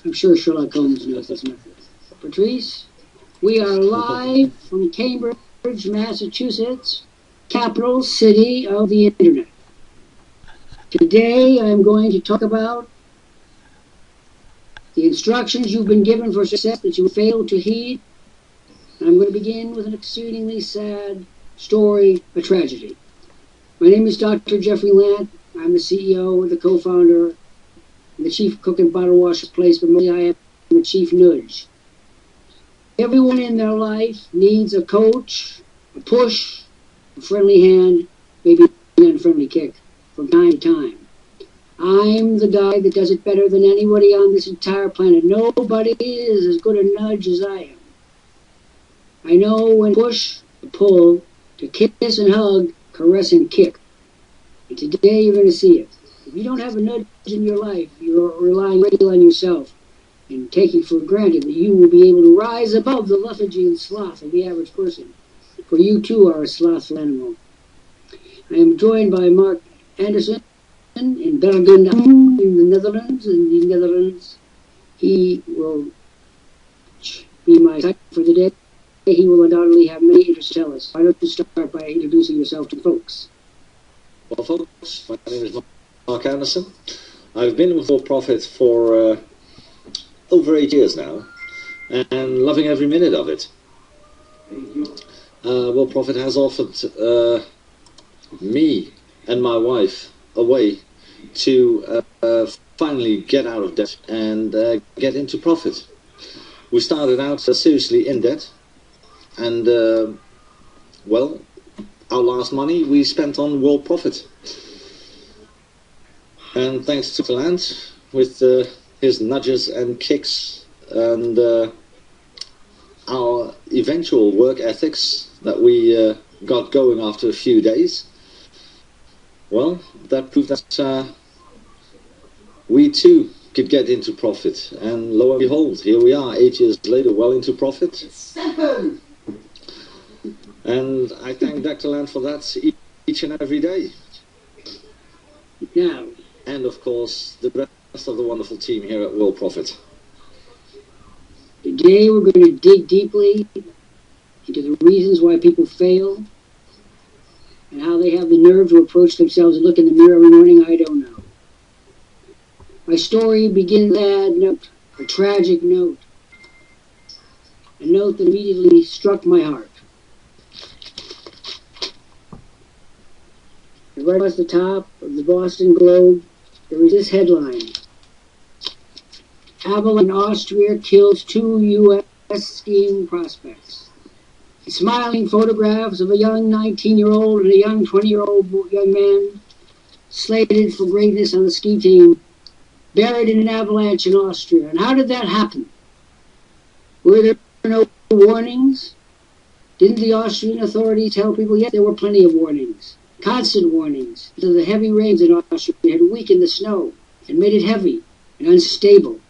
I'm sure Sherlock Holmes knows this method. Patrice, we are live from Cambridge, Massachusetts, capital city of the Internet. Today I'm going to talk about the instructions you've been given for success that you failed to heed. And I'm going to begin with an exceedingly sad story, a tragedy. My name is Dr. Jeffrey Lant. I'm the CEO, the co-founder, and the chief cook and bottle washer place, but mostly I am the chief nudge. Everyone in their life needs a coach, a push, a friendly hand, maybe an unfriendly kick from time to time. I'm the guy that does it better than anybody on this entire planet. Nobody is as good a nudge as I am. I know when to push, to pull, to kiss and hug, caress and kick. And today you're going to see it. If you don't have a nudge in your life, you're relying on yourself and taking for granted that you will be able to rise above the lethargy and sloth of the average person. For you too are a slothful animal. I am joined by Mark Anderson in Belgium, in the Netherlands. He will be my guide for the day. He will undoubtedly have many interests to tell us. Why don't you start by introducing yourself to folks? Well, folks, my name is Mark Anderson. I've been with Worldprofit for over 8 years now, and loving every minute of it. Worldprofit has offered me and my wife a way to finally get out of debt and get into profit. We started out seriously in debt, and well, our last money we spent on Worldprofit. And thanks to Lant with his nudges and kicks and our eventual work ethics that we got going after a few days, well, that proved that we too could get into profit. And lo and behold, here we are 8 years later, well into profit. And I thank Dr. Lant for that each and every day. Now, and of course, the rest of the wonderful team here at Worldprofit. Today we're going to dig deeply into the reasons why people fail and how they have the nerve to approach themselves and look in the mirror every morning. I don't know. My story begins with a sad note, a tragic note, a note that immediately struck my heart. And right across the top of the Boston Globe, there was this headline: Avalanche in Austria kills 2 U.S. skiing prospects. Smiling photographs of a young 19-year-old and a young 20-year-old young man slated for greatness on the ski team, buried in an avalanche in Austria. And how did that happen? Were there no warnings? Didn't the Austrian authorities tell people? Yes, there were plenty of warnings. Constant warnings. The heavy rains in Austria had weakened the snow and made it heavy and unstable.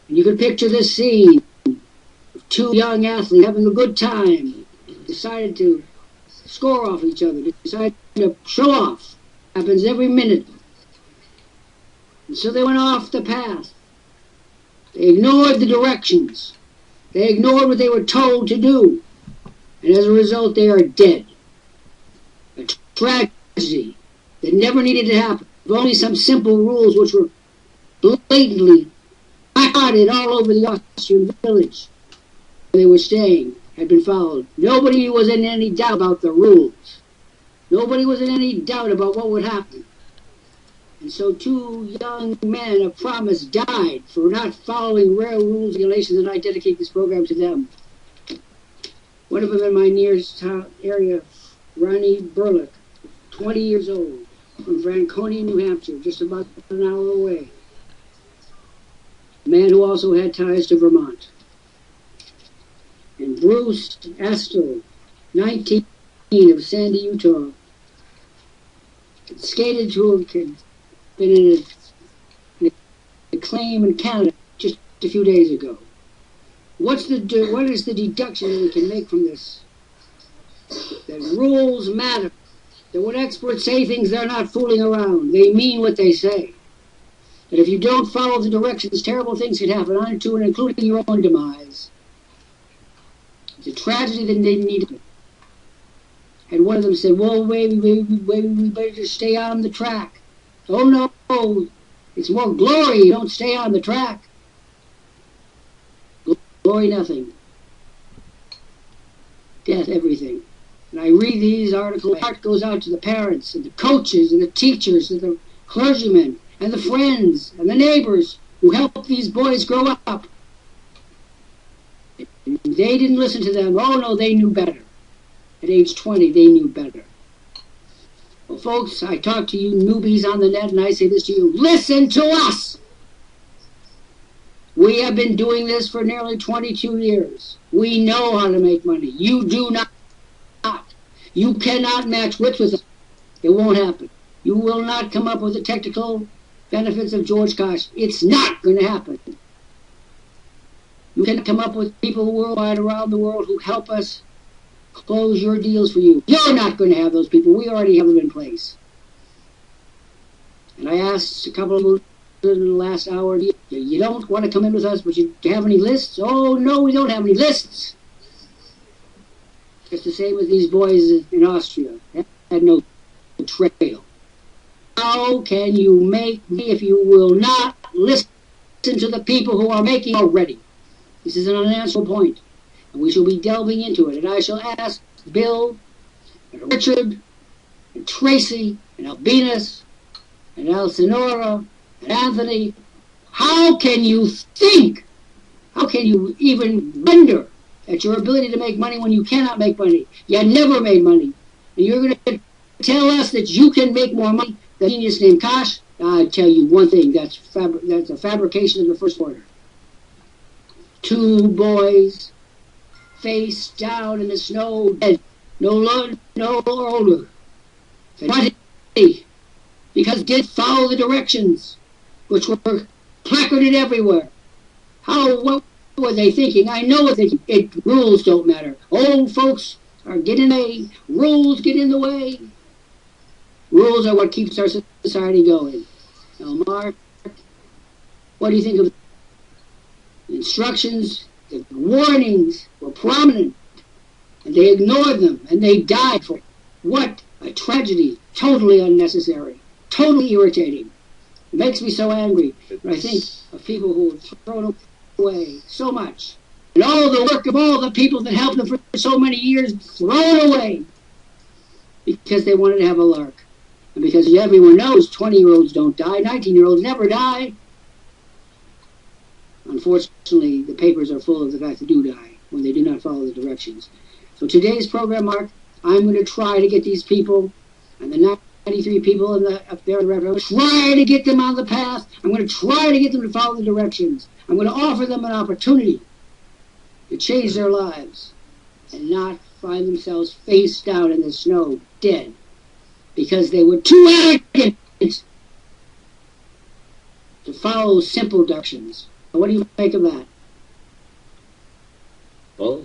And you could picture this scene of 2 young athletes having a good time, decided to score off each other, decided to show off. Happens every minute. And so they went off the path. They ignored the directions. They ignored what they were told to do. And as a result, they are dead. A tragedy that never needed to happen. If only some simple rules which were blatantly placarded all over the Austrian village where they were staying had been followed. Nobody was in any doubt about the rules. Nobody was in any doubt about what would happen. And so 2 young men of promise died for not following rare rules and regulations, and I dedicate this program to them. One of them in my nearest area, Ronnie Burlick, 20 years old, from Franconia, New Hampshire, just about an hour away. A man who also had ties to Vermont. And Bruce Astle, 19, of Sandy, Utah, skated to a kid, been in a claim in Canada just a few days ago. What is the deduction that we can make from this? That rules matter. That when experts say things, they're not fooling around. They mean what they say. that if you don't follow the directions, terrible things can happen unto and including your own demise. It's a tragedy that they need it. And one of them said, well, maybe we better just stay on the track. Oh no, it's more glory, you don't stay on the track. Glory nothing. Death everything. And I read these articles, my heart goes out to the parents and the coaches and the teachers and the clergymen and the friends and the neighbors who help these boys grow up. And they didn't listen to them. Oh no, they knew better. At age 20, they knew better. Well, folks, I talk to you newbies on the net, and I say this to you. Listen to us! We have been doing this for nearly 22 years. We know how to make money. You do not. You cannot match wits with us. It won't happen. You will not come up with the technical benefits of George Kosh. It's not going to happen. You can come up with people worldwide around the world who help us close your deals for you. You're not going to have those people. We already have them in place. And I asked a couple of them in the last hour, you don't want to come in with us, but you have any lists? Oh, no, we don't have any lists. It's the same with these boys in Austria. They had no trail. How can you make me if you will not listen to the people who are making already? This is an unanswerable point. And we shall be delving into it. And I shall ask Bill, and Richard, and Tracy, and Albinus, and Elsinora, and Anthony, how can you think? How can you even wonder at your ability to make money when you cannot make money? You never made money. And you're going to tell us that you can make more money than a genius named Kosh? I tell you one thing, that's a fabrication of the first order. Two boys, face down in the snow, dead, no older. But because did follow the directions, which were placarded everywhere. What were they thinking? I know what they think. Rules don't matter. Old folks are getting in the way. Rules get in the way. Rules are what keeps our society going. Now, Mark, what do you think of the instructions? The warnings were prominent, and they ignored them, and they died for it. What a tragedy. Totally unnecessary. Totally irritating. It makes me so angry when I think of people who have thrown away so much. And all the work of all the people that helped them for so many years thrown away because they wanted to have a lark. And because everyone knows 20-year-olds don't die, 19-year-olds never die. Unfortunately, the papers are full of the fact they do die when they do not follow the directions. So today's program, Mark, I'm going to try to get these people and the 93 people up there in the referendum, try to get them on the path. I'm going to try to get them to follow the directions. I'm going to offer them an opportunity to change their lives and not find themselves face down in the snow, dead, because they were too arrogant to follow simple directions. What do you make of that? Well,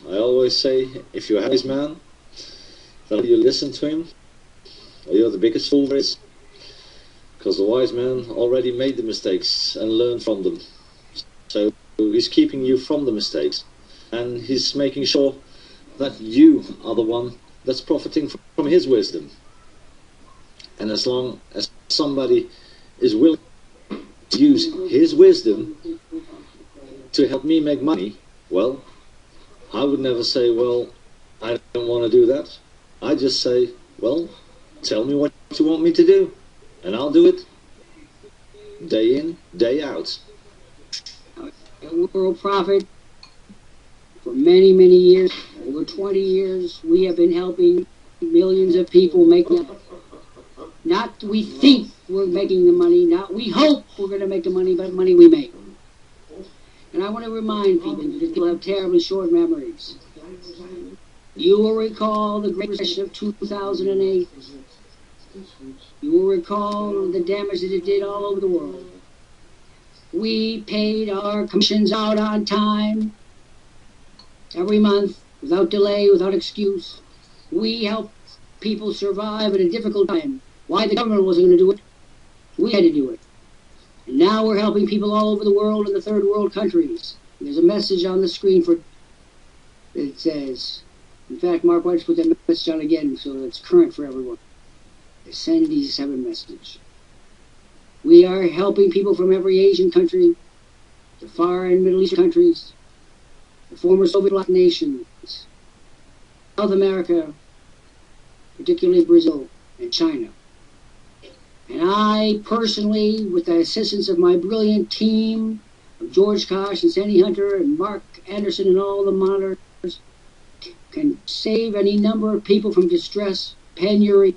I always say, if you're a wise man, then you listen to him, or you're the biggest fool there is. Because the wise man already made the mistakes and learned from them. So he's keeping you from the mistakes. And he's making sure that you are the one that's profiting from his wisdom. And as long as somebody is willing to use his wisdom to help me make money, well, I would never say, well, I don't want to do that. I just say, well, tell me what you want me to do, and I'll do it day in, day out. Worldprofit, for many, many years, over 20 years, we have been helping millions of people make money. Not we think we're making the money, not we hope we're going to make the money, but money we make. And I want to remind people that people have terribly short memories. You will recall the Great Recession of 2008. You will recall the damage that it did all over the world. We paid our commissions out on time, every month, without delay, without excuse. We helped people survive at a difficult time. Why the government wasn't going to do it? We had to do it. And now we're helping people all over the world in the third world countries. There's a message on the screen that says, in fact, Mark, why don't you put that message on again so it's current for everyone. The Send These 7 message. We are helping people from every Asian country, the far and Middle Eastern countries, the former Soviet bloc nations, South America, particularly Brazil and China. And I personally, with the assistance of my brilliant team of George Kosh and Sandy Hunter and Mark Anderson and all the monitors, can save any number of people from distress, penury,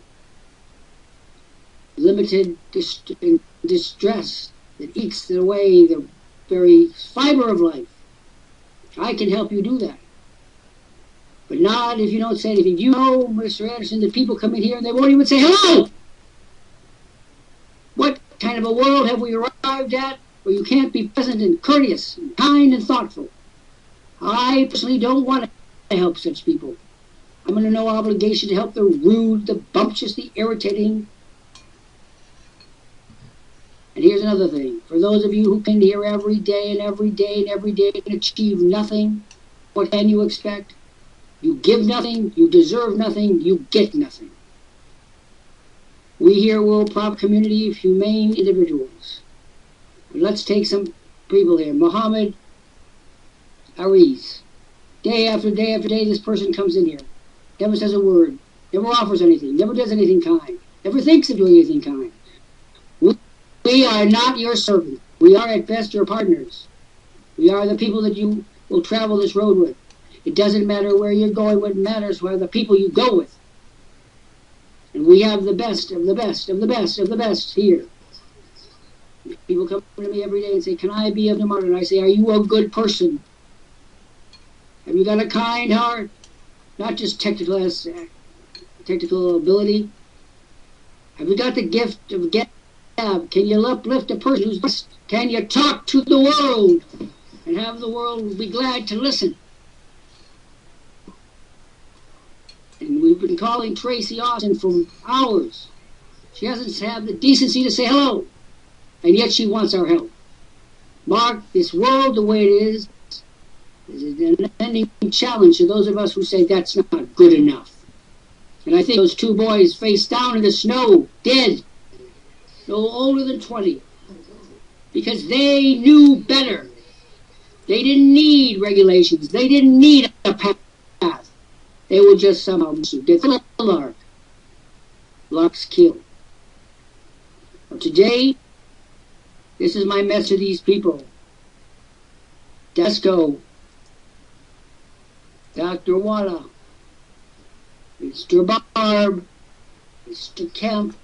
limited distress that eats away the very fiber of life. I can help you do that. But not if you don't say anything. You know, Mr. Anderson, that people come in here and they won't even say hello. What kind of a world have we arrived at where you can't be pleasant and courteous and kind and thoughtful? I personally don't want to help such people. I'm under no obligation to help the rude, the bumptious, the irritating. And here's another thing. For those of you who come here every day and every day and every day and achieve nothing, what can you expect? You give nothing, you deserve nothing, you get nothing. We here, Worldprofit community of humane individuals. But let's take some people here. Mohammed Ariz. Day after day after day, this person comes in here. Never says a word. Never offers anything. Never does anything kind. Never thinks of doing anything kind. We are not your servants. We are at best your partners. We are the people that you will travel this road with. It doesn't matter where you're going. What matters are the people you go with. And we have the best of the best of the best of the best here. People come to me every day and say, can I be of the martyr? And I say, are you a good person? Have you got a kind heart? Not just technical ability. Have you got the gift of gab? Can you uplift a person who's lost? Can you talk to the world and have the world be glad to listen? And we've been calling Tracy Austin for hours. She hasn't had the decency to say hello, and yet she wants our help. Mark, this world the way it is an ending challenge to those of us who say that's not good enough. And I think those 2 boys face down in the snow, dead, no older than 20, because they knew better. They didn't need regulations. They didn't need a path. They were just somehow get the lark. Lark's kill. But today, this is my message to these people. Desco, Dr. Walla, Mr. Barb, Mr. Kemp,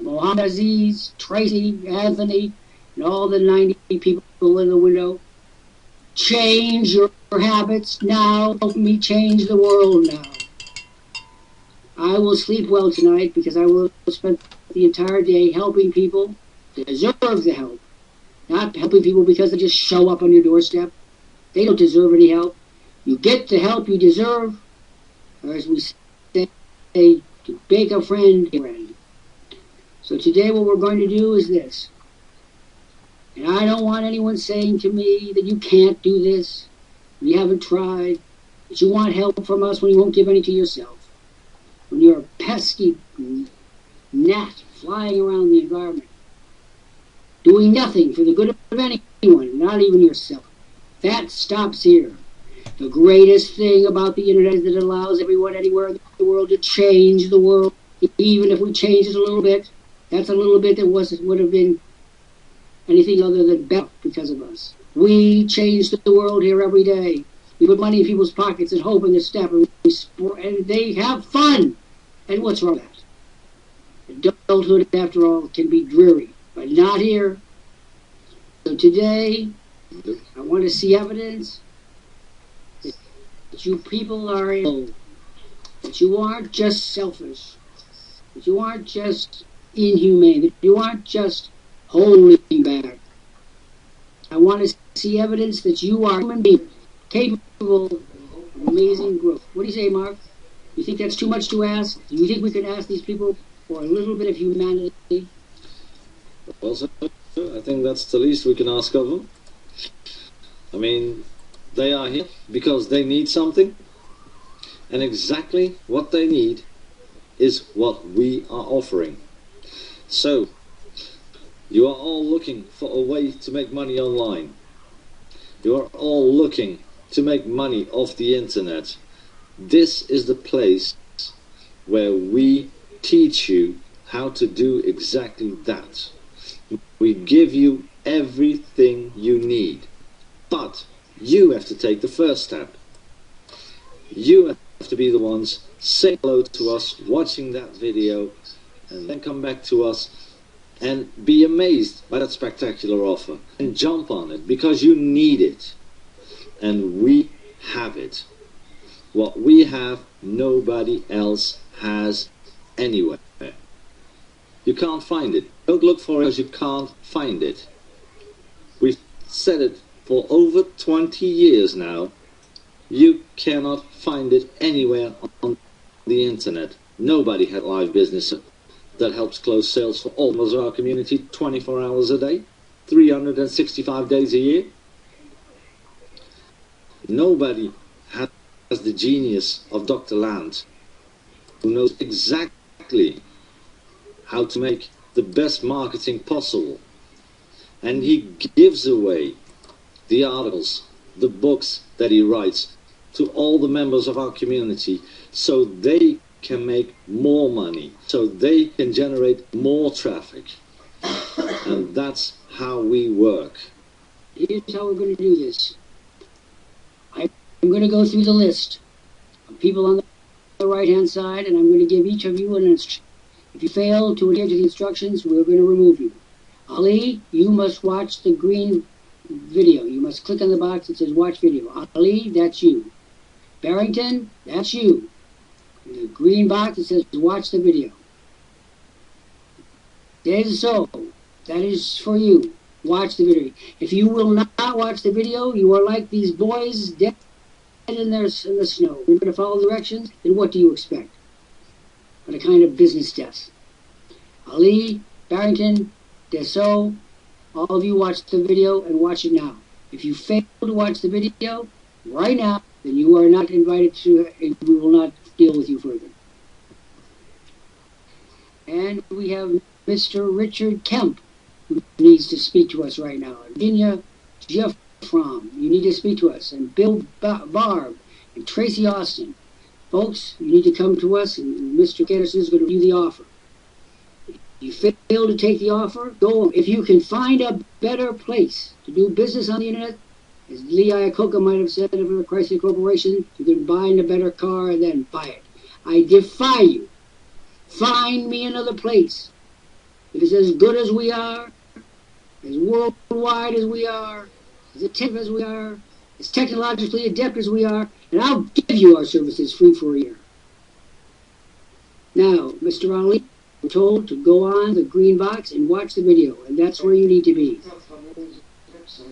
Mohammed Aziz, Tracy, Anthony, and all the 90 people in the window. Change your habits now. Help me change the world now. I will sleep well tonight because I will spend the entire day helping people that deserve the help. Not helping people because they just show up on your doorstep. They don't deserve any help. You get the help you deserve, or as we say, to beg a friend. So today what we're going to do is this. And I don't want anyone saying to me that you can't do this, you haven't tried, that you want help from us when you won't give any to yourself. When you're a pesky gnat flying around the environment, doing nothing for the good of anyone, not even yourself. That stops here. The greatest thing about the internet is that it allows everyone anywhere in the world to change the world. Even if we change it a little bit, that's a little bit that would have been anything other than better because of us. We change the world here every day. We put money in people's pockets and hope in their step, and they have fun. And what's wrong with that? Adulthood, after all, can be dreary, but not here. So today, I want to see evidence that you people are ill, that you aren't just selfish, that you aren't just inhumane, that you aren't just holding back. I want to see evidence that you are human beings, capable of amazing growth. What do you say, Mark? You think that's too much to ask? Do you think we can ask these people for a little bit of humanity? Well, sir, I think that's the least we can ask of them. I mean, they are here because they need something, and exactly what they need is what we are offering. So, you are all looking for a way to make money online. You are all looking to make money off the internet. This is the place where we teach you how to do exactly that. We give you everything you need, but you have to take the first step. You have to be the ones saying hello to us, watching that video, and then come back to us and be amazed by that spectacular offer and jump on it because you need it. And we have it. What we have, nobody else has anywhere. You can't find it. Don't look for it because you can't find it. We've said it for over 20 years now. You cannot find it anywhere on the internet. Nobody had live business that helps close sales for all members of our community 24 hours a day, 365 days a year. Nobody has the genius of Dr. Lant, who knows exactly how to make the best marketing possible. And he gives away the articles, the books that he writes to all the members of our community so they can make more money, so they can generate more traffic. And that's how we work. Here's how we're going to do this. I'm going to go through the list of people on the right-hand side, and I'm going to give each of you an instruction. If you fail to adhere to the instructions, we're going to remove you. Ali, you must watch the green video. You must click on the box that says watch video. Ali, that's you. Barrington, that's you. The green box that says watch the video. So, that is for you. Watch the video. If you will not watch the video, you are like these boys dead in the snow. You're going to follow directions, then what do you expect? What a kind of business death. Ali, Barrington, Dessau, all of you watch the video and watch it now. If you fail to watch the video right now, then you are not invited to, and we will not deal with you further. And we have Mr. Richard Kemp, who needs to speak to us right now. Virginia Jeffrom, you need to speak to us. And Bill Barb and Tracy Austin. Folks, you need to come to us, and Mr. Anderson is going to review the offer. If you fail to take the offer, go. If you can find a better place to do business on the internet, as Lee Iacocca might have said of a Chrysler Corporation, you can buy a better car and then buy it. I defy you. Find me another place. If it's as good as we are, as worldwide as we are, as attentive as we are, as technologically adept as we are, and I'll give you our services free for a year. Now, Mr. Ali, we're told to go on the green box and watch the video, and that's where you need to be.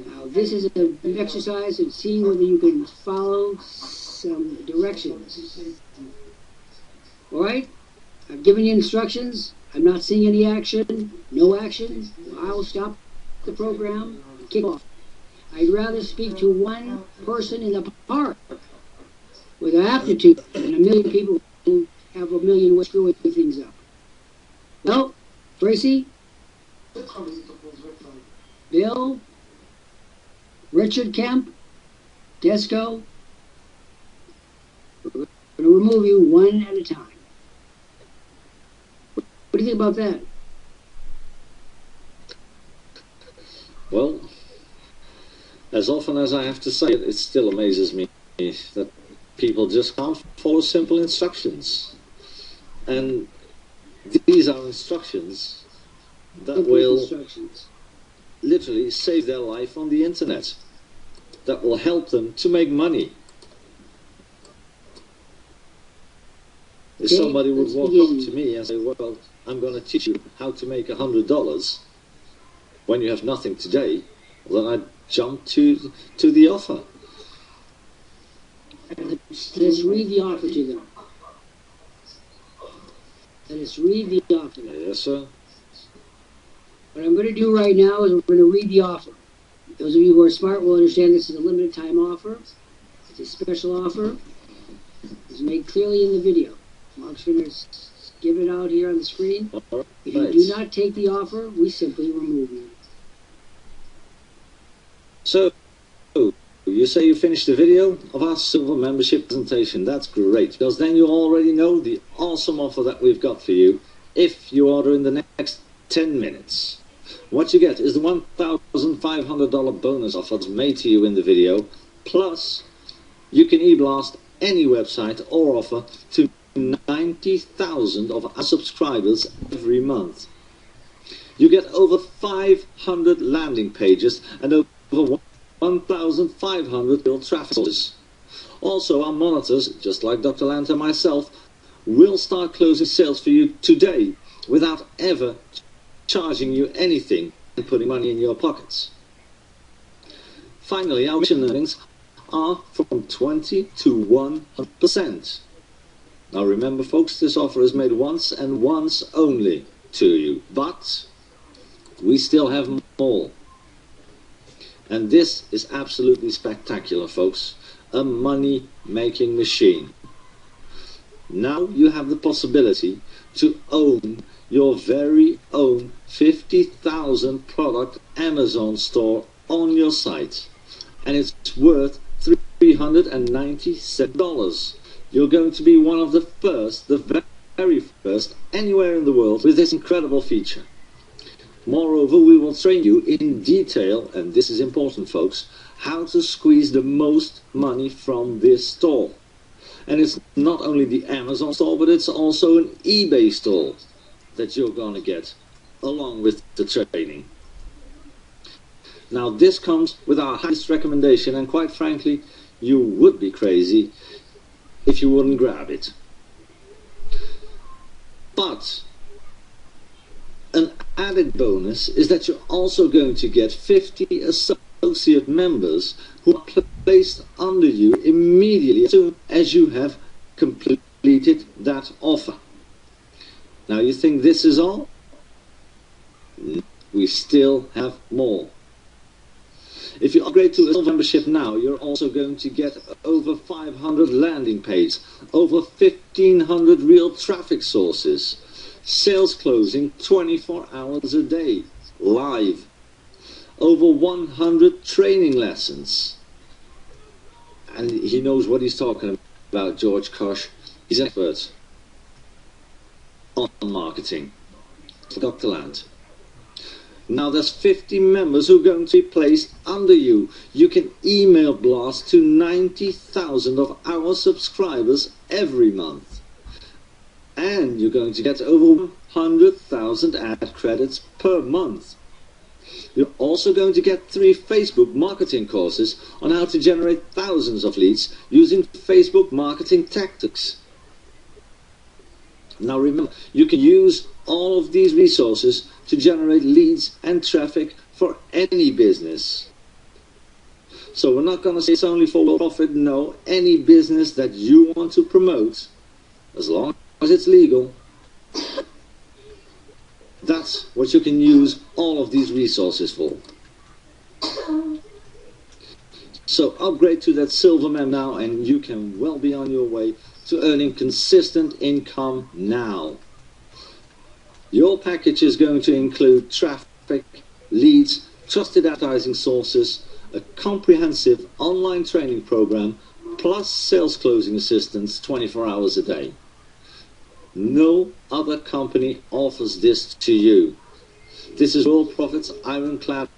Now, this is an exercise in seeing whether you can follow some directions. All right? I've given you instructions. I'm not seeing any action. No action. I'll stop the program and kick off. I'd rather speak to one person in the park with an aptitude than a million people who have a million ways of screwing things up. No? Tracy? Bill? Richard Kemp? Desco? We're going to remove you one at a time. What do you think about that? Well, as often as I have to say it, it still amazes me that people just can't follow simple instructions. And these are instructions that will literally save their life on the internet, that will help them to make money. If somebody would walk up to me and say, well, I'm going to teach you how to make $100 when you have nothing today, then I'd jump to the offer. Let's read the offer to them. Let us read the offer. Yes, sir. What I'm going to do right now is we're going to read the offer. Those of you who are smart will understand this is a limited time offer. It's a special offer. It's made clearly in the video. Mark's going to give it out here on the screen. If you do not take the offer, we simply remove you. So, you say you finished the video of our silver membership presentation. That's great, because then you already know the awesome offer that we've got for you if you order in the next 10 minutes. What you get is the $1,500 bonus offer that's made to you in the video, plus you can e-blast any website or offer to 90,000 of our subscribers every month. You get over 500 landing pages and over 1,500 real traffic sources. Also, our monitors, just like Dr. Lant and myself, will start closing sales for you today without ever charging you anything and putting money in your pockets. Finally, our commission earnings are from 20 to 100%. Now remember folks, this offer is made once and once only to you, but we still have more. And this is absolutely spectacular, folks. A money-making machine. Now you have the possibility to own your very own 50,000 product Amazon store on your site. And it's worth $397. You're going to be one of the first, the very first, anywhere in the world with this incredible feature. Moreover, we will train you in detail, and this is important folks, how to squeeze the most money from this store. And it's not only the Amazon store, but it's also an eBay store that you're going to get along with the training. Now this comes with our highest recommendation, and quite frankly, you would be crazy if you wouldn't grab it. But an added bonus is that you're also going to get 50 associate members who are placed under you immediately as soon as you have completed that offer. Now you think this is all? We still have more. If you upgrade to a silver membership now, you're also going to get over 500 landing pages, over 1,500 real traffic sources, sales closing 24 hours a day, live, over 100 training lessons. And he knows what he's talking about, George Kosh. He's an expert on marketing. Dr. Lant. Now there's 50 members who are going to be placed under you. You can email blast to 90,000 of our subscribers every month. And you're going to get over 100,000 ad credits per month. You're also going to get 3 Facebook marketing courses on how to generate thousands of leads using Facebook marketing tactics. Now remember, you can use all of these resources to generate leads and traffic for any business. So we're not going to say it's only for Worldprofit. No, any business that you want to promote, as long as it's legal, that's what you can use all of these resources for. So upgrade to that silver mem now, and you can well be on your way to earning consistent income now. Your package is going to include traffic, leads, trusted advertising sources, a comprehensive online training program, plus sales closing assistance 24 hours a day. No other company offers this to you. This is Worldprofit's ironclad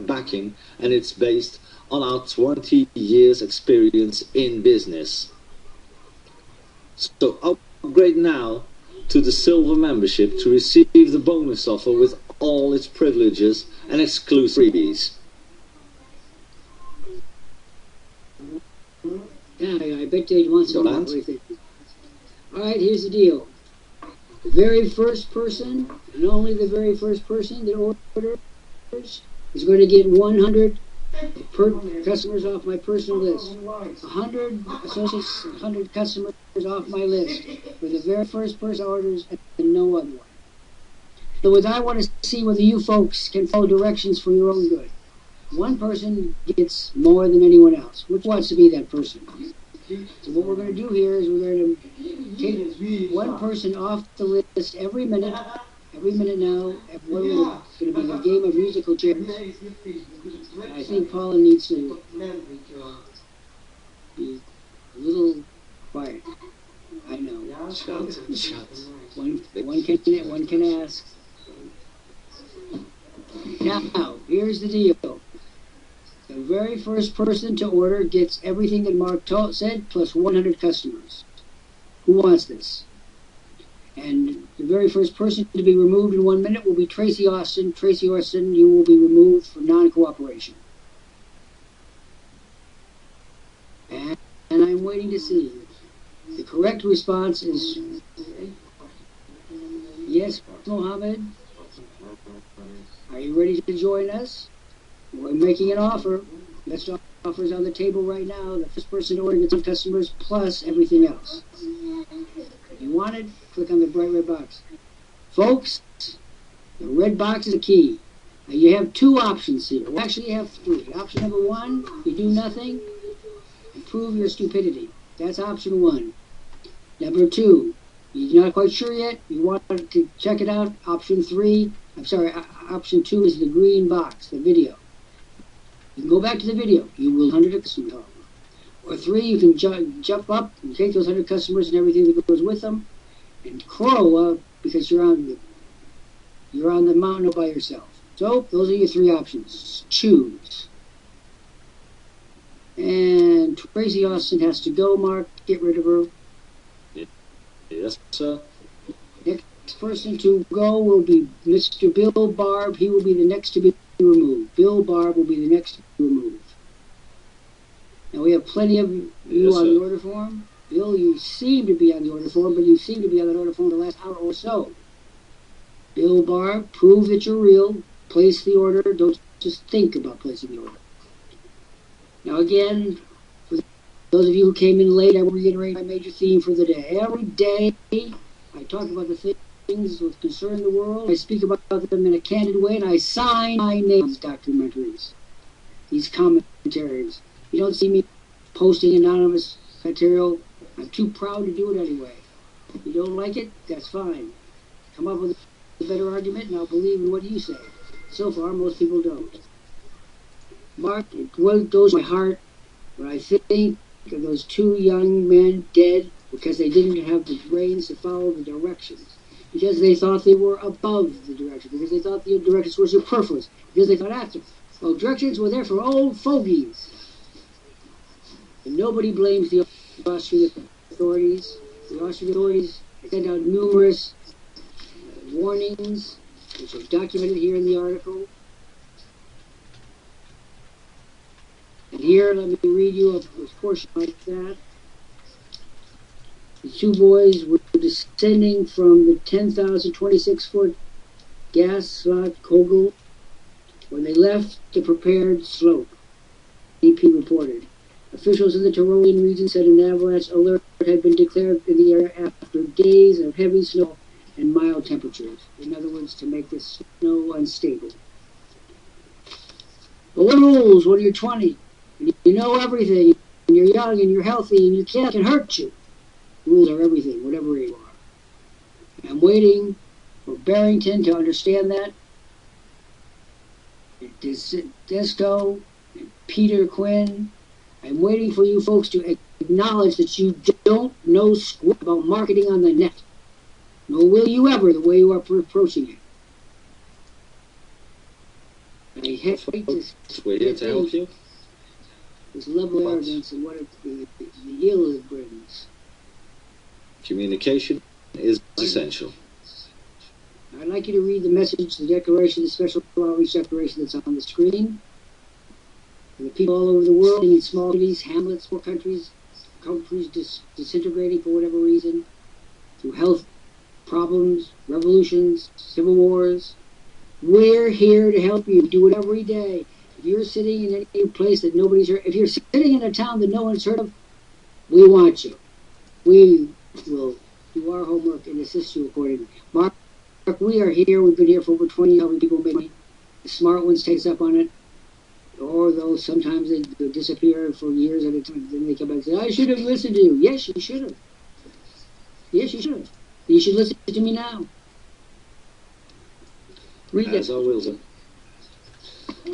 backing, and it's based on our 20 years experience in business. So upgrade now to the silver membership to receive the bonus offer with all its privileges and exclusive freebies. Yeah, I bet Dave wants to know what you think. Alright, here's the deal. The very first person, and only the very first person that orders, is going to get 100 customers off my personal list. 100 associates, 100 customers off my list. For the very first person orders and no other one. other words, I want to see whether you folks can follow directions for your own good. One person gets more than anyone else. Which wants to be that person? So what we're going to do here is we're going to take one person off the list every minute. Every minute now, it's going to be a game of musical chairs. I think Paula needs to be a little quiet. I know. Shut. One can ask. Now, here's the deal. The very first person to order gets everything that Mark said, plus 100 customers. Who wants this? And the very first person to be removed in 1 minute will be Tracy Austin. Tracy Austin, you will be removed for non-cooperation. And I'm waiting to see. The correct response is yes, Mohammed. Are you ready to join us? We're making an offer. Best offer is on the table right now. The first person to order gets some customers plus everything else. If you want it, click on the bright red box. Folks, the red box is the key. Now you have two options here. We actually have three. Option number one, you do nothing and prove your stupidity. That's option one. Number two, you're not quite sure yet. You want to check it out. Option option two is the green box, the video. You can go back to the video. You will 100 customers. Or three, you can jump up and take those 100 customers and everything that goes with them and crow because you're on the mountain all by yourself. So those are your three options. Choose. And Tracy Austin has to go, Mark. Get rid of her. Yes, sir. Next person to go will be Mr. Bill Barb. He will be the next to be removed. Bill Barb will be the next to be removed. Now we have plenty of you on the order form. Bill, you seem to be on the order form, but you seem to be on the order form the last hour or so. Bill Barb, prove that you're real. Place the order. Don't just think about placing the order. Now again, for those of you who came in late, I will reiterate my major theme for the day. Every day, I talk about the things that concern the world. I speak about them in a candid way, and I sign my name in these documentaries, these commentaries. You don't see me posting anonymous material. I'm too proud to do it anyway. If you don't like it, that's fine. Come up with a better argument, and I'll believe in what you say. So far, most people don't. Mark, it goes to my heart when I think of those two young men dead because they didn't have the brains to follow the directions. Because they thought they were above the directions. Because they thought the directions were superfluous. Because they thought after. Well, directions were there for old fogies. And nobody blames the Austrian authorities. The Austrian authorities sent out numerous warnings, which are documented here in the article. And here, let me read you a portion like that. The two boys were descending from the 10,026-foot gas slot Kogel when they left the prepared slope, EP reported. Officials in the Tyrolean region said an avalanche alert had been declared in the area after days of heavy snow and mild temperatures. In other words, to make the snow unstable. But what rules when you're 20? And you know everything, and you're young, and you're healthy, and your kid can hurt you. Rules are everything, whatever you are. I'm waiting for Barrington to understand that. Disco, and Peter Quinn. I'm waiting for you folks to acknowledge that you don't know squat about marketing on the net. Nor will you ever the way you are approaching it. I hate this. We're here to help you. This level of arrogance and what the ill it brings. Communication is essential. I'd like you to read the message, the declaration, the special outreach declaration that's on the screen. For the people all over the world, in small cities, hamlets, poor countries disintegrating for whatever reason, through health problems, revolutions, civil wars. We're here to help you. Do it every day. If you're sitting in any place that nobody's heard, if you're sitting in a town that no one's heard of, we want you. We will do our homework and assist you accordingly. Mark, we are here. We've been here for over 20 years. People make money. The smart ones take us up on it. Or though sometimes they disappear for years at a time. Then they come back and say, I should have listened to you. Yes, you should have. Yes, you should have. You should listen to me now. Read As that. I will, sir.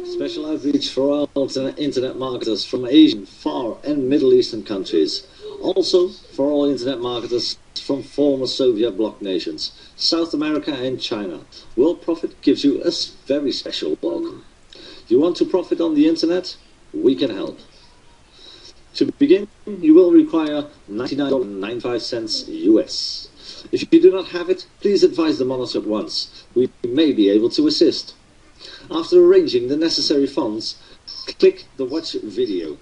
Special outreach for all internet marketers from Asian, Far and Middle Eastern countries. Also for all internet marketers from former Soviet bloc nations, South America and China. Worldprofit gives you a very special welcome. You want to profit on the internet? We can help. To begin, you will require $99.95 US. If you do not have it, please advise the monitor at once. We may be able to assist. After arranging the necessary funds, click the watch video.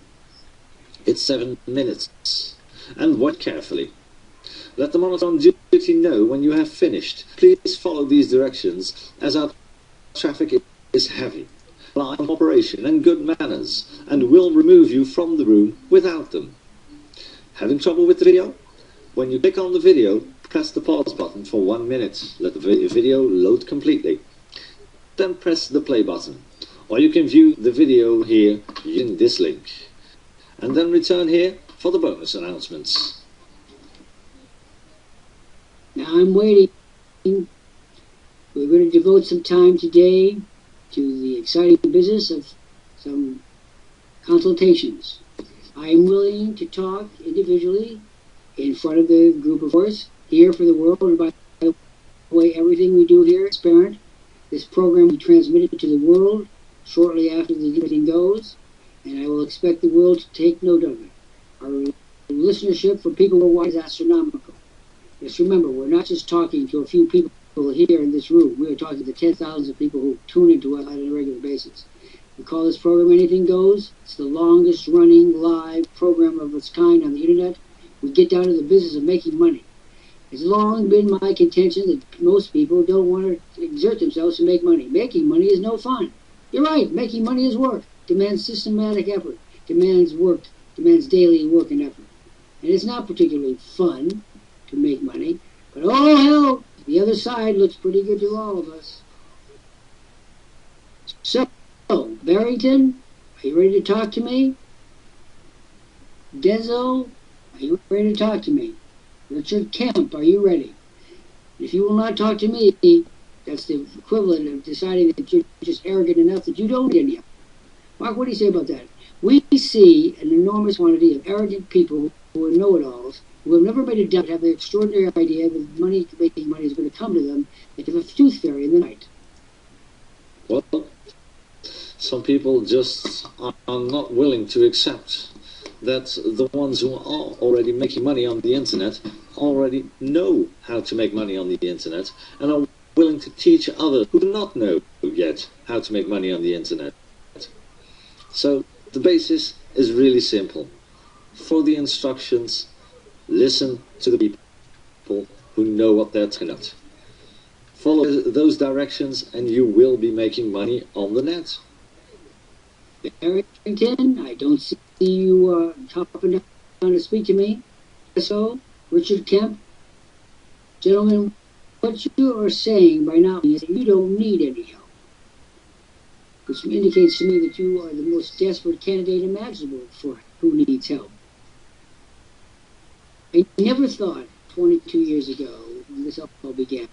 It's 7 minutes. And watch carefully. Let the monitor on duty know when you have finished. Please follow these directions as our traffic is heavy. Rely on operation and good manners, and will remove you from the room without them. Having trouble with the video? When you click on the video, press the pause button for 1 minute. Let the video load completely. Then press the play button. Or you can view the video here using this link. And then return here for the bonus announcements. Now I'm waiting. We're going to devote some time today to the exciting business of some consultations. I am willing to talk individually in front of the group of course, here for the world. And by the way, everything we do here is transparent. This program will be transmitted to the world shortly after the meeting goes, and I will expect the world to take note of it. Our listenership for people worldwide is astronomical. Just remember, we're not just talking to a few people here in this room. We are talking to tens of thousands of people who tune into us on a regular basis. We call this program Anything Goes. It's the longest running live program of its kind on the internet. We get down to the business of making money. It's long been my contention that most people don't want to exert themselves to make money. Making money is no fun. You're right, making money is work. Demands systematic effort. Demands work. Demands daily work and effort. And it's not particularly fun to make money. But oh hell, the other side looks pretty good to all of us. So, Barrington, are you ready to talk to me? Dezo, are you ready to talk to me? Richard Kemp, are you ready? If you will not talk to me, that's the equivalent of deciding that you're just arrogant enough that you don't need any help. Mark, what do you say about that? We see an enormous quantity of arrogant people who are know-it-alls, who have never made a doubt, have the extraordinary idea that making money is going to come to them, like a tooth fairy in the night. Well, some people just are not willing to accept that the ones who are already making money on the internet already know how to make money on the internet and are willing to teach others who do not know yet how to make money on the internet. So the basis is really simple. For the instructions, listen to the people who know what they're talking about. Follow those directions and you will be making money on the net. Barrington, I don't see you hopping down to speak to me. So, Richard Kemp, gentlemen, what you are saying by now is that you don't need any help, which indicates to me that you are the most desperate candidate imaginable for who needs help. I never thought 22 years ago, when this all began,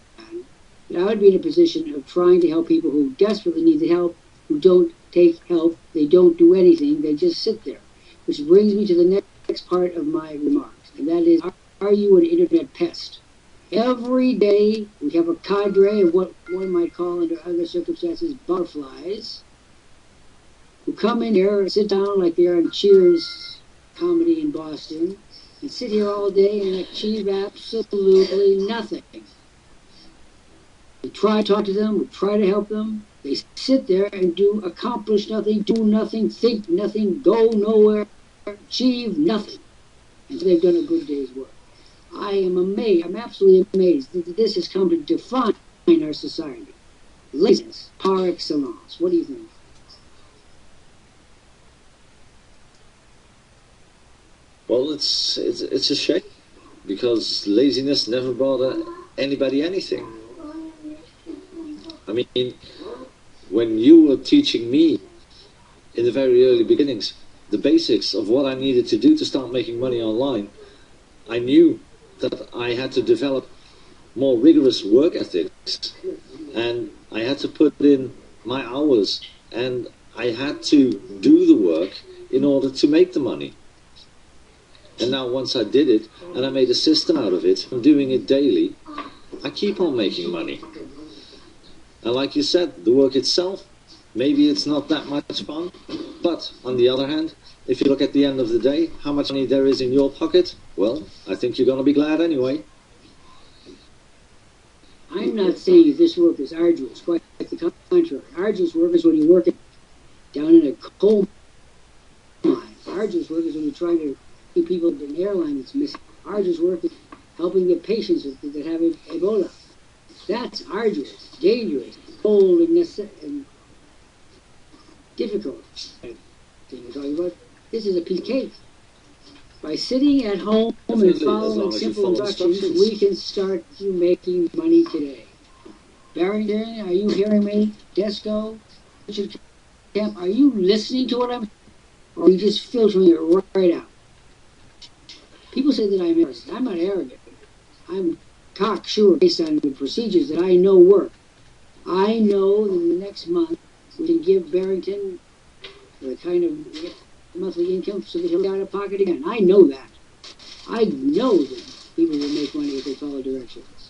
that I would be in a position of trying to help people who desperately need the help, who don't take help, they don't do anything, they just sit there. Which brings me to the next part of my remarks, and that is, are you an internet pest? Every day we have a cadre of what one might call, under other circumstances, butterflies, who come in here and sit down like they are in Cheers comedy in Boston, and sit here all day and achieve absolutely nothing. We try to talk to them, we try to help them. They sit there and accomplish nothing, do nothing, think nothing, go nowhere, achieve nothing. And they've done a good day's work. I am amazed, I'm absolutely amazed that this has come to define our society. Laziness, par excellence. What do you think? Well, it's a shame, because laziness never brought anybody anything. I mean, when you were teaching me in the very early beginnings, the basics of what I needed to do to start making money online, I knew that I had to develop more rigorous work ethics, and I had to put in my hours, and I had to do the work in order to make the money. And now once I did it, and I made a system out of it, I'm doing it daily, I keep on making money. And like you said, the work itself, maybe it's not that much fun, but on the other hand, if you look at the end of the day, how much money there is in your pocket, well, I think you're going to be glad anyway. I'm not saying that this work is arduous, quite the contrary. Arduous work is when you work down in a coal mine. Arduous work is when you're trying to keep people in an airline that's missing. Arduous work is helping get patients that have Ebola. That's arduous, dangerous, cold, and difficult. Thing we're talking about. This is a piece of cake. By sitting at home and following simple instructions, we can start making money today. Barrington, are you hearing me? Desco, Richard Kemp, are you listening to what I'm saying? Or are you just filtering it right out? People say that I'm arrogant. I'm not arrogant. I'm cocksure based on the procedures that I know work. I know that in the next month we can give Barrington the kind of monthly income so that he'll be out of pocket again. I know that. I know that people will make money if they follow directions.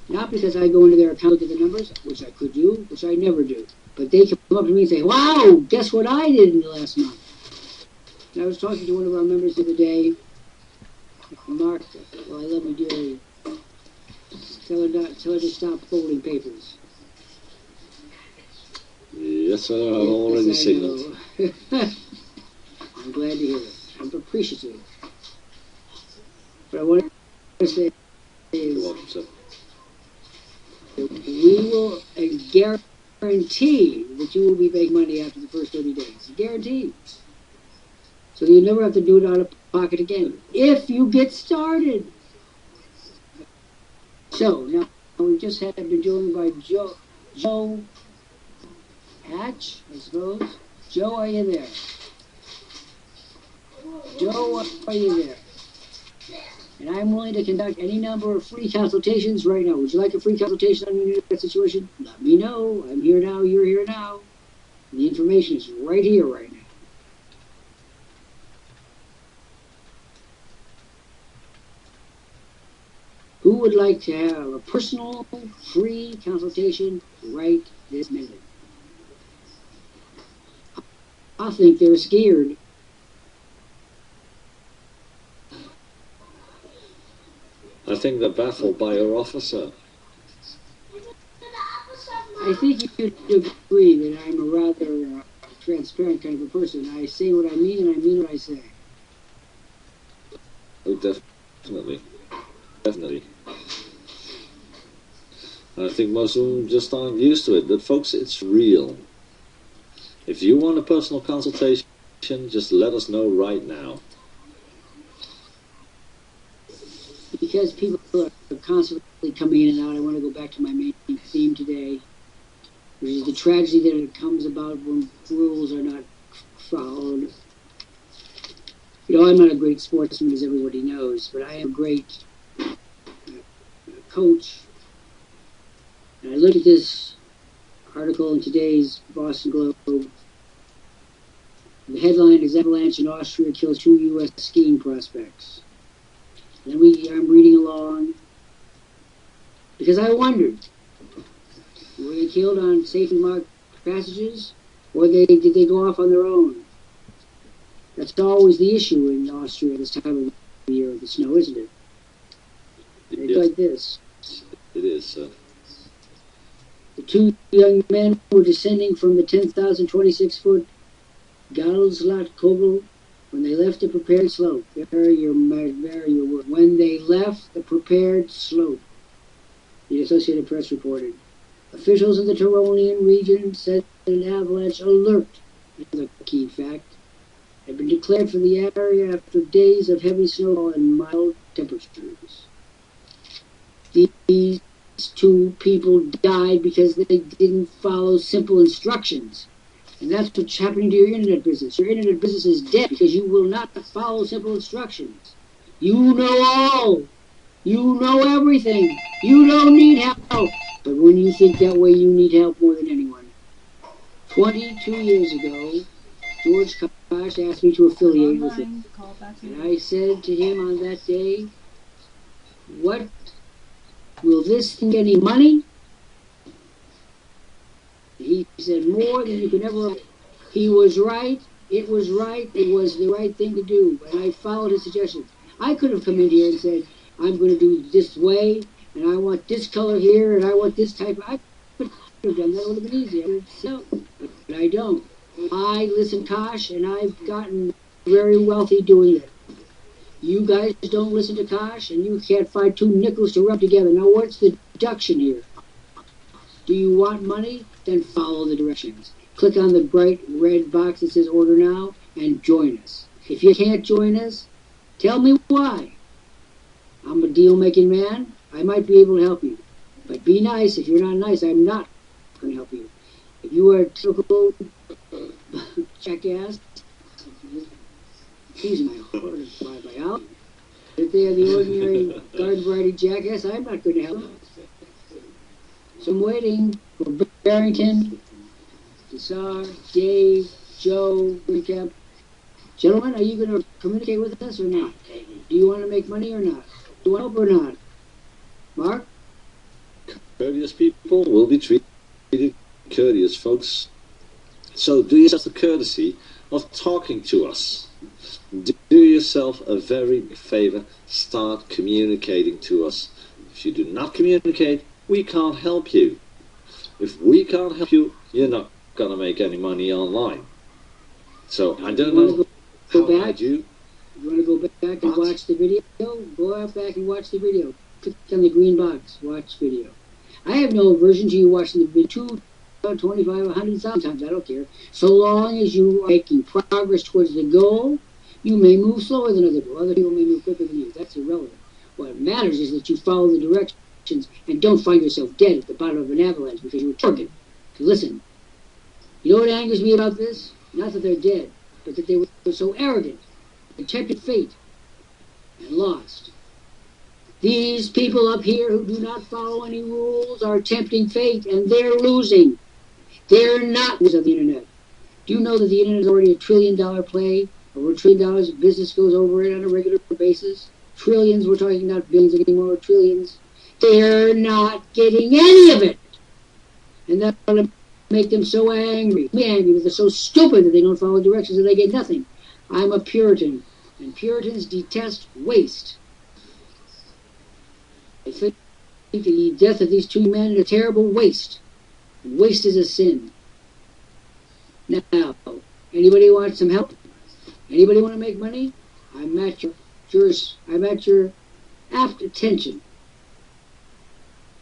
Not because I go into their account, look at the numbers, which I could do, which I never do. But they come up to me and say, wow, guess what I did in the last month? And I was talking to one of our members the other day, Mark, well, I love you dearly. Tell her to stop folding papers. Yes, sir, I've already seen it. I'm glad to hear it. I'm appreciative. But I want to say is that we will guarantee that you will be making money after the first 30 days. Guaranteed. So you never have to do it out of pocket again, if you get started. So, now we've just been joined by Joe Hatch, I suppose. Joe, are you there? Joe, are you there? And I'm willing to conduct any number of free consultations right now. Would you like a free consultation on your situation? Let me know. I'm here now. You're here now. And the information is right here, right now. Who would like to have a personal, free consultation right this minute? I think they're scared. I think they're baffled by your officer. I think you'd agree that I'm a rather transparent kind of a person. I say what I mean and I mean what I say. Oh, definitely. Definitely. I think most of them just aren't used to it. But folks, it's real. If you want a personal consultation, just let us know right now. Because people are constantly coming in and out, I want to go back to my main theme today, which is the tragedy that it comes about when rules are not followed. You know, I'm not a great sportsman, as everybody knows, but I am a great coach. And I looked at this article in today's Boston Globe. The headline is Avalanche in Austria kills 2 U.S. skiing prospects. And I'm reading along because I wondered, were they killed on safely marked passages, or did they go off on their own? That's always the issue in Austria this time of year of the snow, isn't it? It's like this. It is, sir. The 2 young men were descending from the 10,026-foot Galslat Kogel when they left the prepared slope. There your word. When they left the prepared slope, the Associated Press reported. Officials in the Tyrolian region said that an avalanche alert, the key fact, had been declared for the area after days of heavy snowfall and mild temperatures. These two people died because they didn't follow simple instructions. And that's what's happening to your internet business. Your internet business is dead because you will not follow simple instructions. You know all. You know everything. You don't need help. But when you think that way, you need help more than anyone. 22 years ago, George Kosh asked me to affiliate with him. And I said to him on that day, what, will this thing get any money? He said, more than you could ever. He was right. It was right. It was the right thing to do. And I followed his suggestions. I could have come in here and said, I'm going to do this way, and I want this color here, and I want this type. I could have done that. It would have been easier. But I don't. I listen to Kosh, and I've gotten very wealthy doing it. You guys don't listen to Kosh, and you can't find two nickels to rub together. Now, what's the deduction here? Do you want money? Then follow the directions. Click on the bright red box that says Order Now, and join us. If you can't join us, tell me why. I'm a deal-making man. I might be able to help you. But be nice. If you're not nice, I'm not going to help you. If you are a typical jackass, excuse my word, by out. If they are the ordinary garden variety jackass, I'm not going to help them. So I'm waiting for Barrington, Desar, Dave, Joe, Recap. Gentlemen, are you going to communicate with us or not? Do you want to make money or not? Do you want help or not? Mark? Courteous people will be treated courteous, folks. So do yourself the courtesy of talking to us. Do yourself a very big favor. Start communicating to us. If you do not communicate, we can't help you. If we can't help you, you're not going to make any money online. So I don't know how I do. You want to go back and watch the video? Go out back and watch the video. Click on the green box. Watch video. I have no aversion to you watching the video 2, 25, 100,000 times. I don't care. So long as you are making progress towards the goal, you may move slower than other people. Other people may move quicker than you. That's irrelevant. What matters is that you follow the directions and don't find yourself dead at the bottom of an avalanche because you were targeted. Listen, you know what angers me about this? Not that they're dead, but that they were so arrogant. Tempted fate and lost. These people up here who do not follow any rules are tempting fate, and they're losing. They're not losers of the internet. Do you know that the internet is already $1 trillion play? Over $1 trillion business goes over it on a regular basis. Trillions, we're talking not billions anymore, trillions. They're not getting any of it. And that's going to make them so angry. Me angry that they're so stupid that they don't follow directions and they get nothing. I'm a Puritan, and Puritans detest waste. I think the death of these two men is a terrible waste. Waste is a sin. Now, anybody want some help? Anybody want to make money? I'm at your apt attention.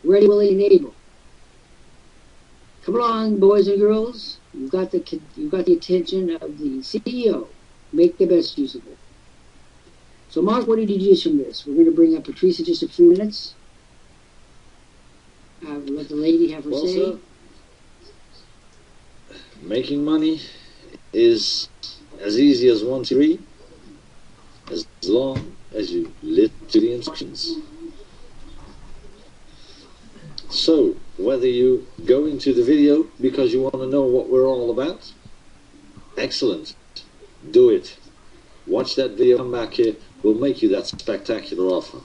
Ready, willing, and able. Come along, boys and girls. You've got the attention of the CEO. Make the best use of it. So, Mark, what did you deduce from this? We're going to bring up Patrice in just a few minutes. We'll let the lady have her say. Sir, making money is as easy as 1, 2, 3, as long as you live to the instructions. So, whether you go into the video because you want to know what we're all about, excellent. Do it. Watch that video, come back here, we'll make you that spectacular offer.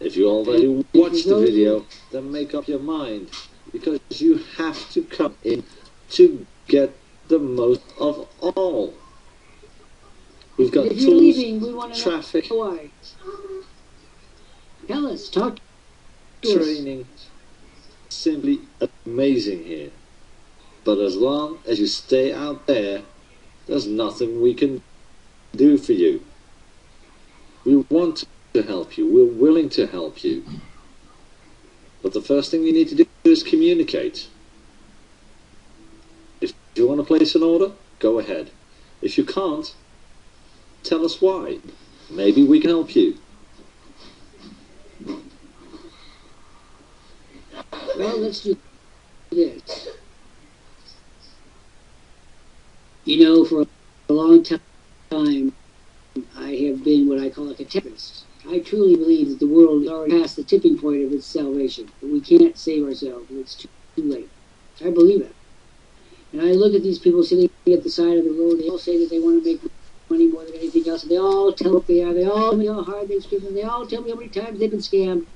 If you already watched the video, then make up your mind, because you have to come in to get the most of all. We've got tools, leaving, we want to traffic, know why. Tell us, talk to training, simply amazing here. But as long as you stay out there, there's nothing we can do for you. We want to help you. We're willing to help you. But the first thing you need to do is communicate. If you want to place an order, go ahead. If you can't, tell us why. Maybe we can help you. Well, let's do this. You know, for a long time, I have been what I call a catastrophist. I truly believe that the world is already past the tipping point of its salvation, but we can't save ourselves. It's too late. I believe it. And I look at these people sitting at the side of the road. They all say that they want to make money more than anything else. And they all tell what they are. They all tell me how hard they've striven. They all tell me how many times they've been scammed.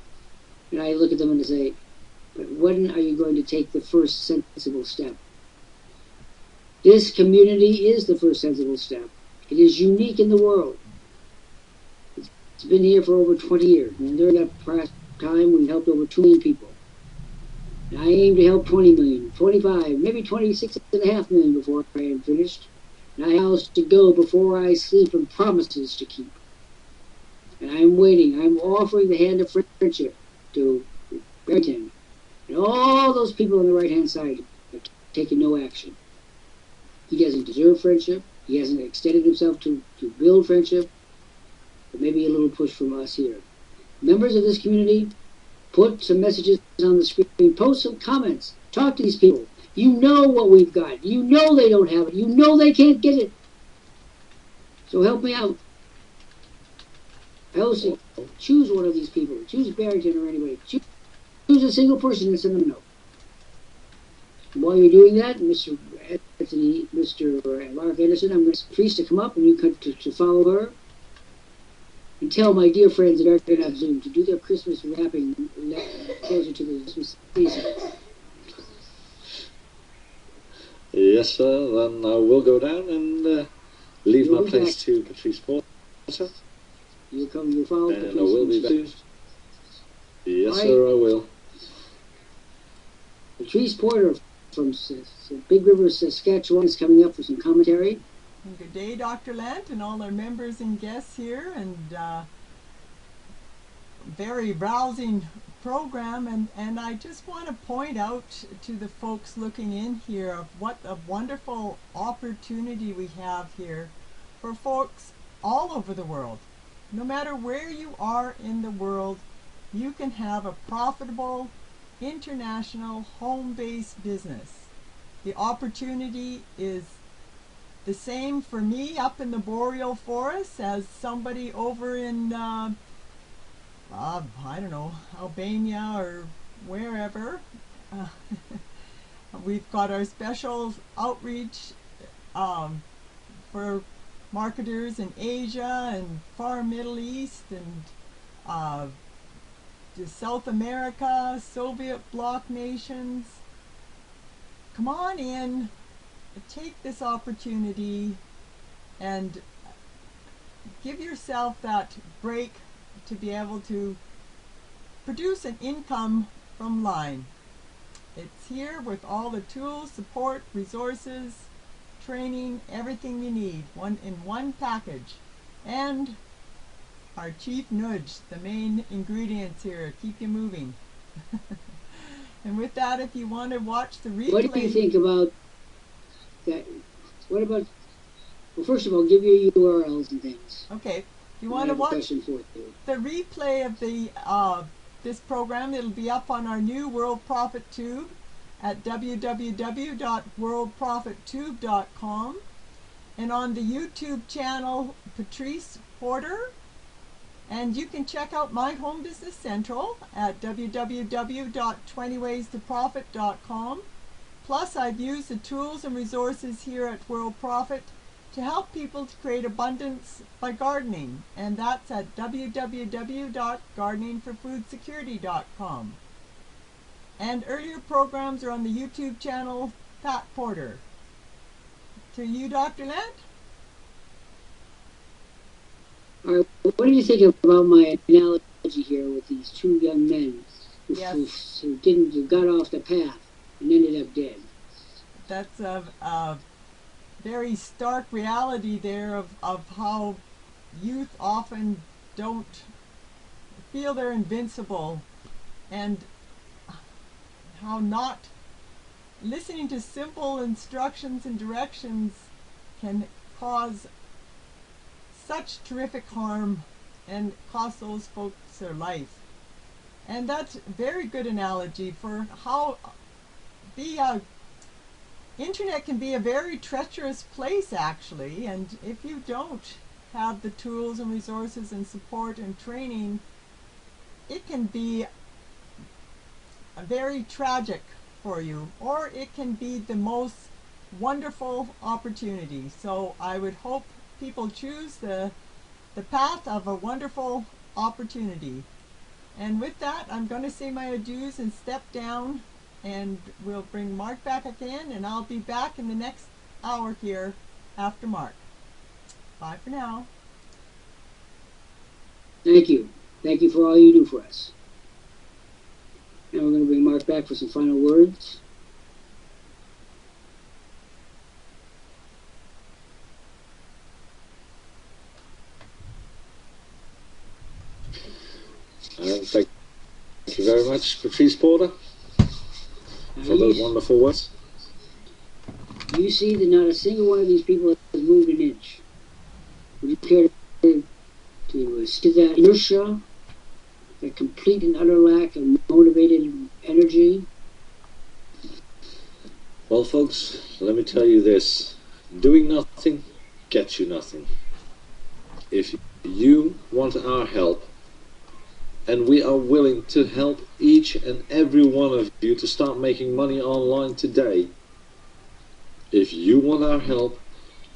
And I look at them and I say, but when are you going to take the first sensible step? This community is the first sensible step. It is unique in the world. It's been here for over 20 years. And during that time, we've helped over 2 million people. And I aim to help 20 million, 25, maybe 26.5 million before I am finished. And I have hours to go before I sleep and promises to keep. And I'm waiting. I'm offering the hand of friendship to Barrington and all those people on the right-hand side have taken no action. He doesn't deserve friendship. He hasn't extended himself to build friendship. But maybe a little push from us here. Members of this community, put some messages on the screen. Post some comments. Talk to these people. You know what we've got. You know they don't have it. You know they can't get it. So help me out. I also choose one of these people. Choose Barrington or anybody. Choose a single person and send them a note. And while you're doing that, Mr. Anthony, Mr. Mark Anderson, I'm going to ask Patrice to come up and you come to follow her. And tell my dear friends that aren't going to have Zoom to do their Christmas wrapping closer to the Christmas season. Yes, sir. Then I will go down and leave my place to Patrice Porter. You'll follow and Patrice. I will be back. Yes, sir, I will. Patrice Porter from Big River, Saskatchewan is coming up for some commentary. Good day, Dr. Lant, and all our members and guests here, and very rousing program, and I just want to point out to the folks looking in here of what a wonderful opportunity we have here for folks all over the world. No matter where you are in the world, you can have a profitable international home-based business. The opportunity is the same for me up in the boreal forest as somebody over in, I don't know, Albania or wherever. We've got our special outreach for marketers in Asia and far Middle East and South America, Soviet bloc nations. Come on in. Take this opportunity and give yourself that break to be able to produce an income from line. It's here with all the tools, support, resources, training, everything you need, in one package. And our chief nudge, the main ingredients here, keep you moving. And with that, if you want to watch the replay... What do you think about that? What about, well, first of all, give your URLs and things. Okay. If you want to watch the replay of the this program, it'll be up on our new Worldprofit Tube at www.worldprofittube.com and on the YouTube channel Patrice Porter. And you can check out My Home Business Central at www.20waystoprofit.com. Plus, I've used the tools and resources here at Worldprofit to help people to create abundance by gardening, and that's at www.gardeningforfoodsecurity.com. And earlier programs are on the YouTube channel Pat Porter. To you, Dr. Lant. All right, what do you think about my analogy here with these two young men who got off the path and ended up dead? That's a very stark reality there of how youth often don't feel they're invincible, and how not listening to simple instructions and directions can cause such terrific harm and cost those folks their life. And that's a very good analogy for how the internet can be a very treacherous place, actually. And if you don't have the tools and resources and support and training, it can be very tragic for you, or it can be the most wonderful opportunity. So I would hope people choose the path of a wonderful opportunity. And with that, I'm going to say my adieus and step down, and we'll bring Mark back again, and I'll be back in the next hour here after Mark. Bye for now. Thank you. Thank you for all you do for us. Now we're going to bring Mark back for some final words. Thank you very much, Patrice Porter, for those wonderful words. You see that not a single one of these people has moved an inch. Would you care to see that inertia, that complete and utter lack of motivated energy? Well, folks, let me tell you this. Doing nothing gets you nothing. If you want our help, and we are willing to help each and every one of you to start making money online today, if you want our help,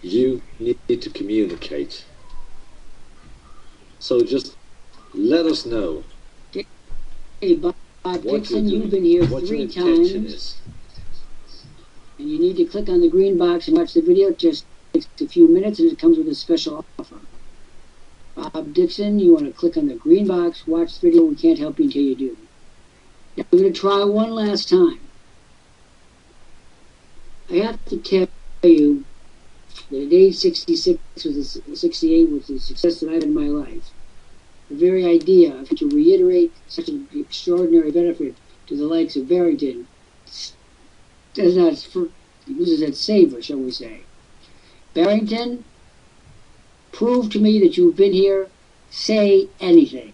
you need to communicate. So just let us know. Hey, Bob Dixon, you've been here what 3 your intention times. is. And you need to click on the green box and watch the video. It just takes a few minutes and it comes with a special offer. Bob Dixon, you want to click on the green box, watch the video. We can't help you until you do. Now we're going to try one last time. I have to tell you that at age 68 was the success that I've had in my life. The very idea of to reiterate such an extraordinary benefit to the likes of Barrington loses its savor, shall we say. Barrington, prove to me that you've been here. Say anything.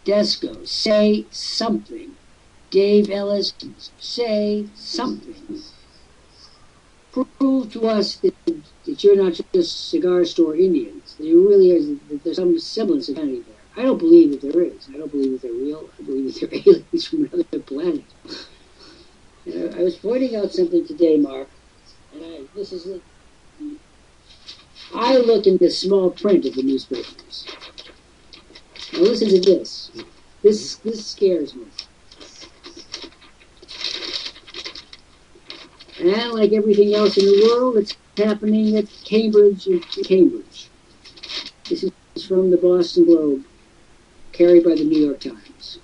Desco, say something. Dave Ellis, say something. Prove to us that you're not just cigar store Indians. That you really is, that there's some semblance of humanity there. I don't believe that there is. I don't believe that they're real. I believe that they're aliens from another planet. I was pointing out something today, Mark, and this is it. I look in the small print of the newspapers. Now listen to this. This scares me. And like everything else in the world, it's happening at Cambridge. This is from the Boston Globe, carried by the New York Times.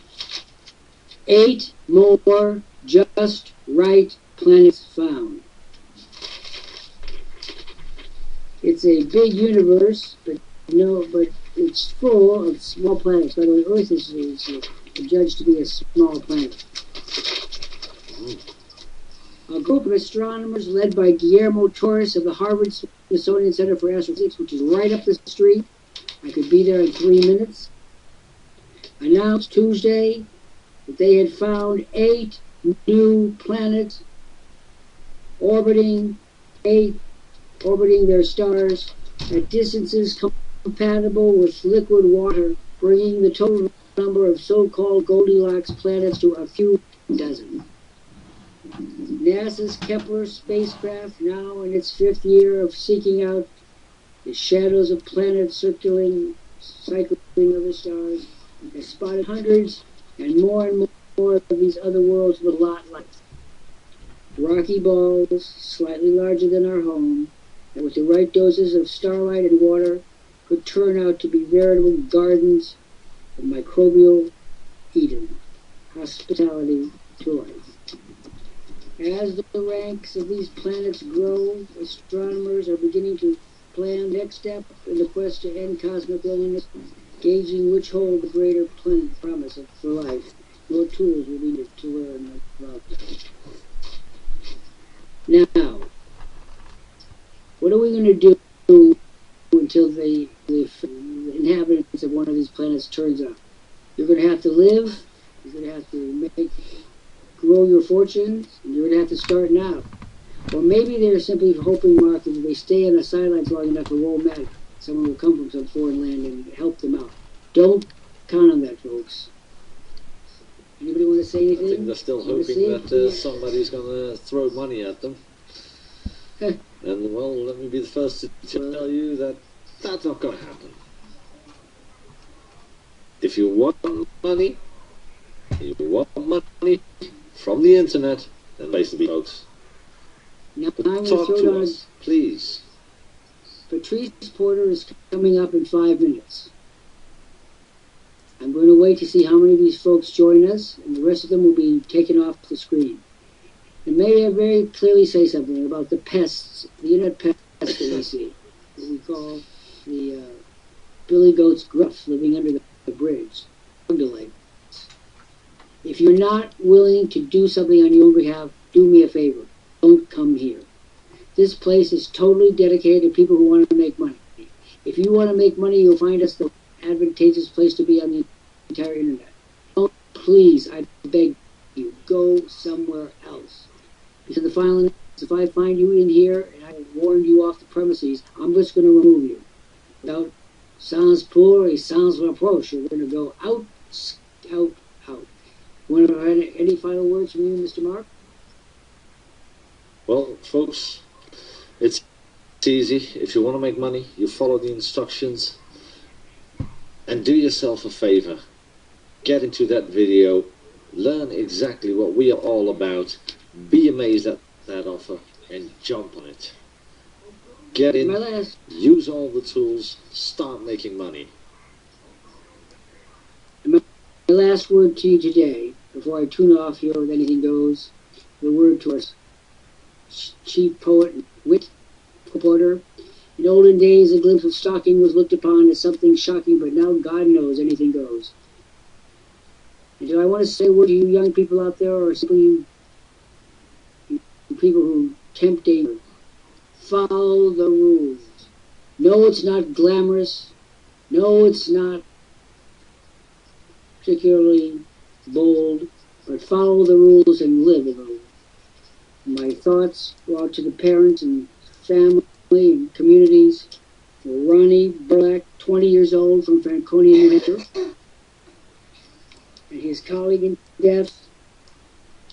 8 more just right planets found. It's a big universe, but it's full of small planets. By the way, Earth is judged to be a small planet. A group of astronomers led by Guillermo Torres of the Harvard Smithsonian Center for Astrophysics, which is right up the street, I could be there in 3 minutes, announced Tuesday that they had found 8 new planets orbiting their stars at distances compatible with liquid water, bringing the total number of so-called Goldilocks planets to a few dozen. NASA's Kepler spacecraft, now in its 5th year of seeking out the shadows of planets cycling other stars, has spotted hundreds and more of these other worlds with a lot like rocky balls, slightly larger than our home, that with the right doses of starlight and water could turn out to be veritable gardens of microbial Eden, hospitality to life. As the ranks of these planets grow, astronomers are beginning to plan the next step in the quest to end cosmic loneliness, gauging which hold the greater planet promise for life. More tools will be needed to learn about them. Now, what are we going to do until the inhabitants of one of these planets turns up? You're going to have to live You're going to have to grow your fortune, and you're going to have to start now. Or maybe they're simply hoping, Mark, that if they stay on the sidelines long enough, it won't matter. Someone will come from some foreign land and help them out. Don't count on that, folks. Anybody want to say anything? I think they're still hoping that somebody's going to throw money at them. And, well, let me be the first to tell you that that's not going to happen. If you want money from the internet, then basically, folks, now, talk to us, please. Patrice Porter is coming up in 5 minutes. I'm going to wait to see how many of these folks join us, and the rest of them will be taken off the screen. And may I very clearly say something about the pests, the internet pests that we see, what we call the billy goat's gruff living under the bridge, delays. If you're not willing to do something on your own behalf, do me a favor. Don't come here. This place is totally dedicated to people who want to make money. If you want to make money, you'll find us the advantageous place to be on the entire internet. Don't, please, I beg you, go somewhere else. Because the final, if I find you in here and I warned you off the premises, I'm just going to remove you. Without sans pour et sans reproche, you're going to go out, out, out. Want to have any final words from you, Mr. Mark? Well, folks, it's easy. If you want to make money, you follow the instructions. And do yourself a favor. Get into that video. Learn exactly what we are all about. Be amazed at that offer and jump on it. Get in, use all the tools, start making money. My last word to you today, before I tune off here with anything goes, the word to our chief poet and wit reporter. In olden days, a glimpse of stocking was looked upon as something shocking, but now God knows anything goes. And do I want to say a word to you young people out there, or simply you people who tempt danger? Follow the rules. No, it's not glamorous. No, it's not particularly bold, but follow the rules and live the rules. My thoughts go out to the parents and family and communities. Ronnie Burlack, 20 years old, from Franconia, New Hampshire, and his colleague in death,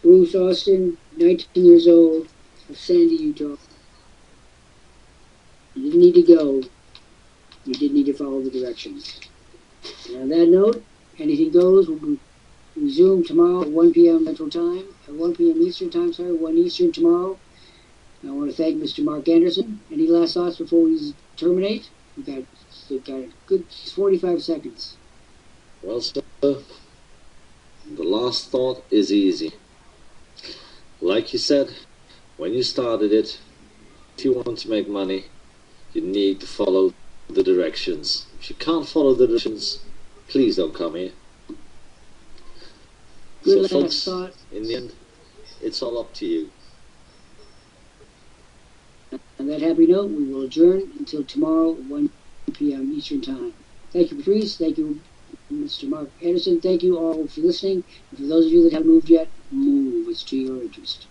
Bruce Austin, 19 years old, of Sandy, Utah. You didn't need to go. You did need to follow the directions. And on that note, anything goes. We'll resume tomorrow at 1 p.m. Central Time, at 1 p.m. Eastern Time, 1 Eastern tomorrow. I want to thank Mr. Mark Anderson. Any last thoughts before we terminate? We've got a good 45 seconds. Well, sir, the last thought is easy. Like you said, when you started it, if you want to make money, you need to follow the directions. If you can't follow the directions, please don't come here. Good so, last folks, thought. in the end, it's all up to you. On that happy note, we will adjourn until tomorrow at 1 p.m. Eastern Time. Thank you, Patrice. Thank you, Mr. Mark Anderson. Thank you all for listening. And for those of you that haven't moved yet, move. It's to your interest.